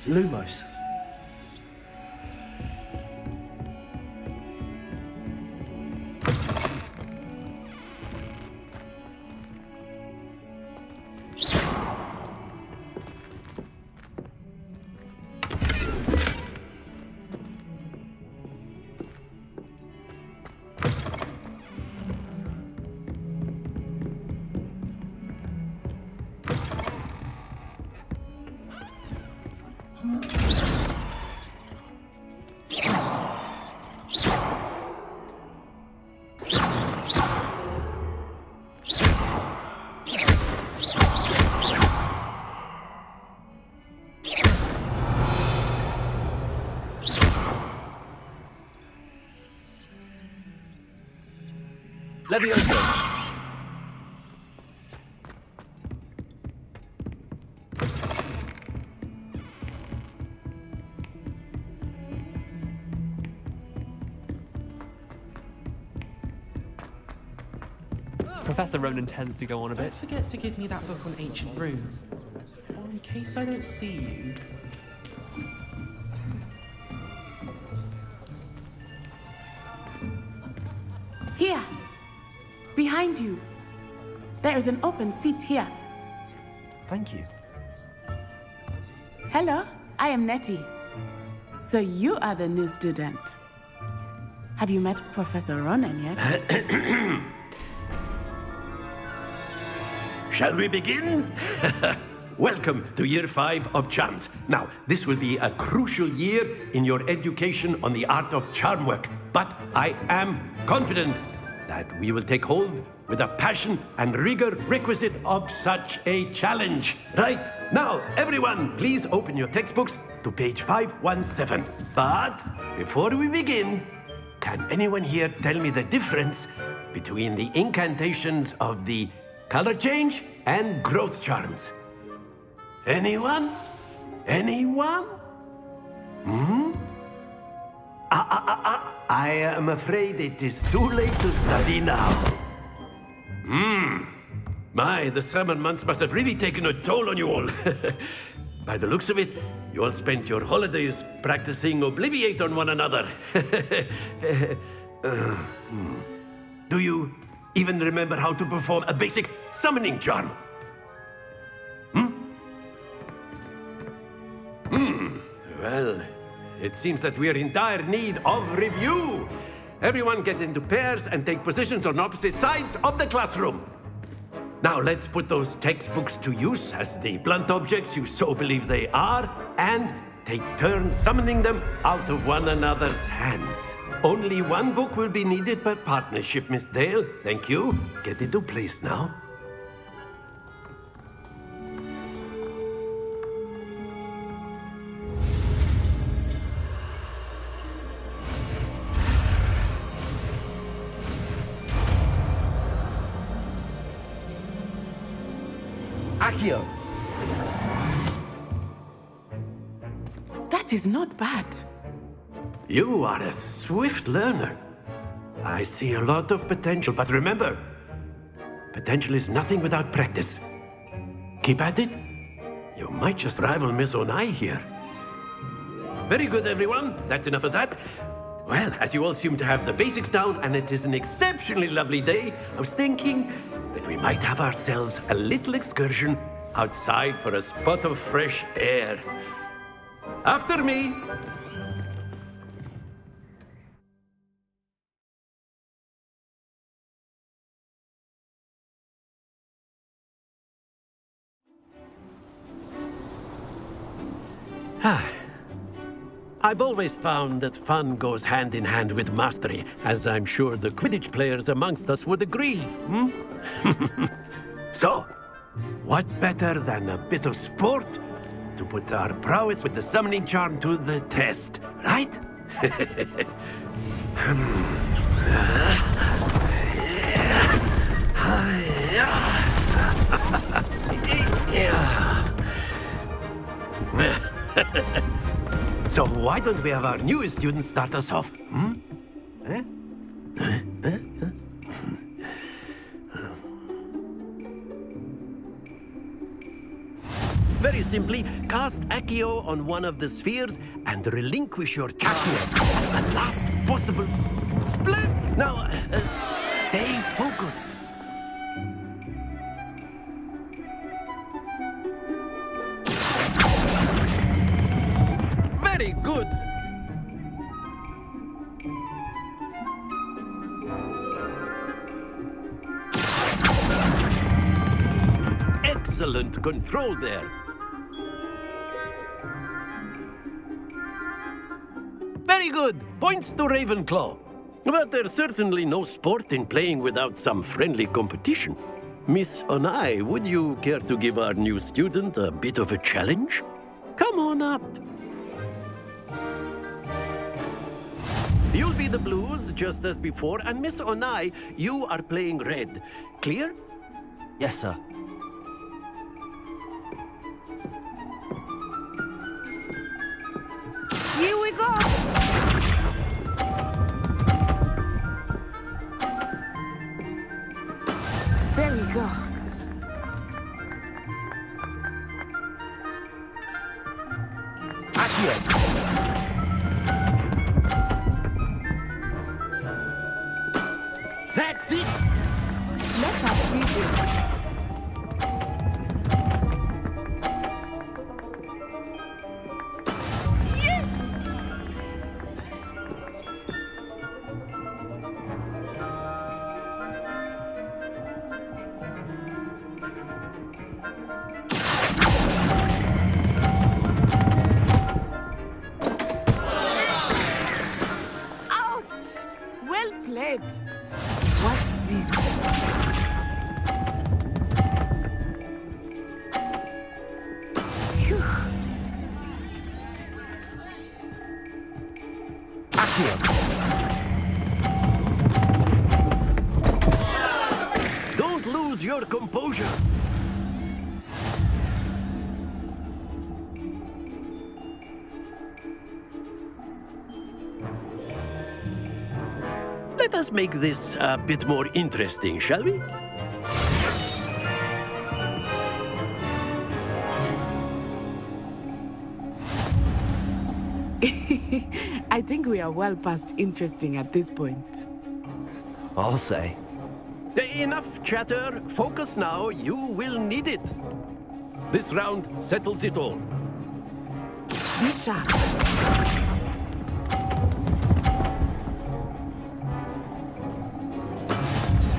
Lumos. Levioso. Professor Ronan tends to go on a bit. Don't forget to give me that book on ancient runes. Or in case I don't see you. Here! Behind you! There is an open seat here. Thank you. Hello, I am Nettie. So you are the new student. Have you met Professor Ronan yet? Shall we begin? Welcome to Year 5 of Charms. Now, this will be a crucial year in your education on the art of charm work, but I am confident that we will take hold with the passion and rigor requisite of such a challenge. Right, now, everyone, please open your textbooks to page 517. But before we begin, can anyone here tell me the difference between the incantations of the color change and growth charms? Anyone? Anyone? I am afraid it is too late to study now. My, the summer months must have really taken a toll on you all. By the looks of it, you all spent your holidays practicing Obliviate on one another. Do you even remember how to perform a basic summoning charm? Well, it seems that we are in dire need of review. Everyone get into pairs and take positions on opposite sides of the classroom. Now let's put those textbooks to use as the blunt objects you so believe they are, and take turns summoning them out of one another's hands. Only one book will be needed per partnership, Miss Dale. Thank you. Get into place now. Accio. That is not bad. You are a swift learner. I see a lot of potential, but remember, potential is nothing without practice. Keep at it. You might just rival Miss Onai here. Very good, everyone. That's enough of that. Well, as you all seem to have the basics down, and it is an exceptionally lovely day, I was thinking that we might have ourselves a little excursion outside for a spot of fresh air. After me. I've always found that fun goes hand in hand with mastery, as I'm sure the Quidditch players amongst us would agree. So, what better than a bit of sport to put our prowess with the summoning charm to the test, right? So why don't we have our newest student start us off? Very simply, cast Accio on one of the spheres and relinquish your charm at the last possible split. Now, stay focused. Very good. Excellent control there. Very good. Points to Ravenclaw. But there's certainly no sport in playing without some friendly competition. Miss Onai, would you care to give our new student a bit of a challenge? Come on up. You'll be the blues, just as before, and Miss Onai, you are playing red. Clear? Yes, sir. Here we go! There we go. That's it! Let us do this. Ouch! Well played. Watch this. Phew. Don't lose your composure. Let us make this a bit more interesting, shall we? I think we are well past interesting at this point. I'll say. Enough chatter. Focus now. You will need it. This round settles it all. Be sharp.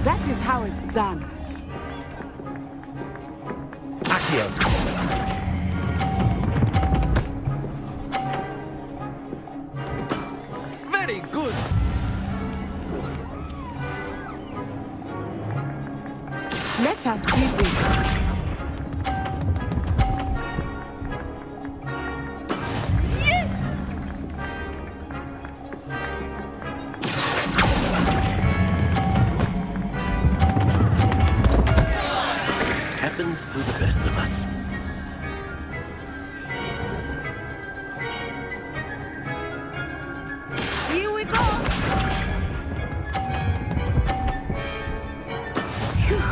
That is how it's done. Very good. Let us see this. Happens to the best of us. Here we go. Phew.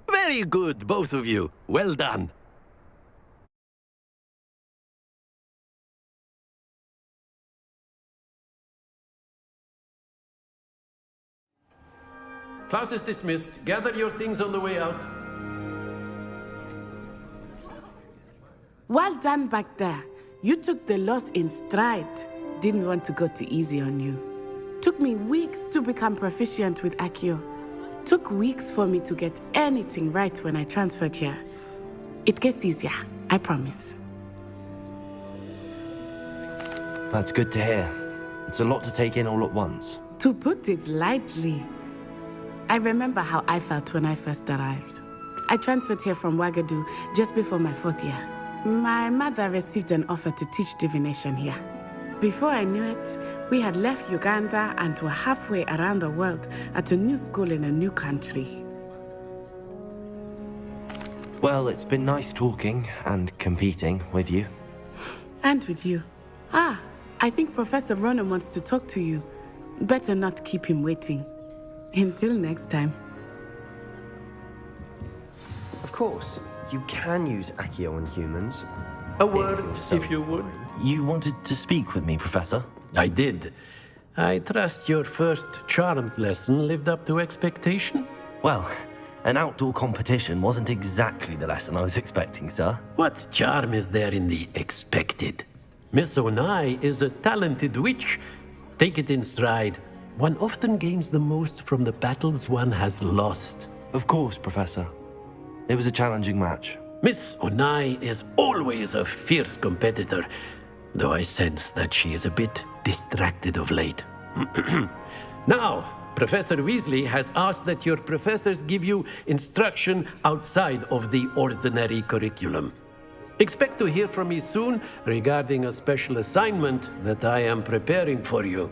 Very good, both of you. Well done. Class is dismissed. Gather your things on the way out. Well done back there. You took the loss in stride. Didn't want to go too easy on you. Took me weeks to become proficient with Accio. Took weeks for me to get anything right when I transferred here. It gets easier, I promise. That's good to hear. It's a lot to take in all at once. To put it lightly, I remember how I felt when I first arrived. I transferred here from Wagadu just before my 4th year. My mother received an offer to teach divination here. Before I knew it, we had left Uganda and were halfway around the world at a new school in a new country. Well, it's been nice talking and competing with you. And with you. Ah, I think Professor Ronan wants to talk to you. Better not keep him waiting. Until next time. Of course, you can use Accio on humans. A word, if you would. You wanted to speak with me, Professor? I did. I trust your first charms lesson lived up to expectation? Well, an outdoor competition wasn't exactly the lesson I was expecting, sir. What charm is there in the expected? Miss Onai is a talented witch. Take it in stride. One often gains the most from the battles one has lost. Of course, Professor. It was a challenging match. Miss Onai is always a fierce competitor, though I sense that she is a bit distracted of late. Now, Professor Weasley has asked that your professors give you instruction outside of the ordinary curriculum. Expect to hear from me soon regarding a special assignment that I am preparing for you.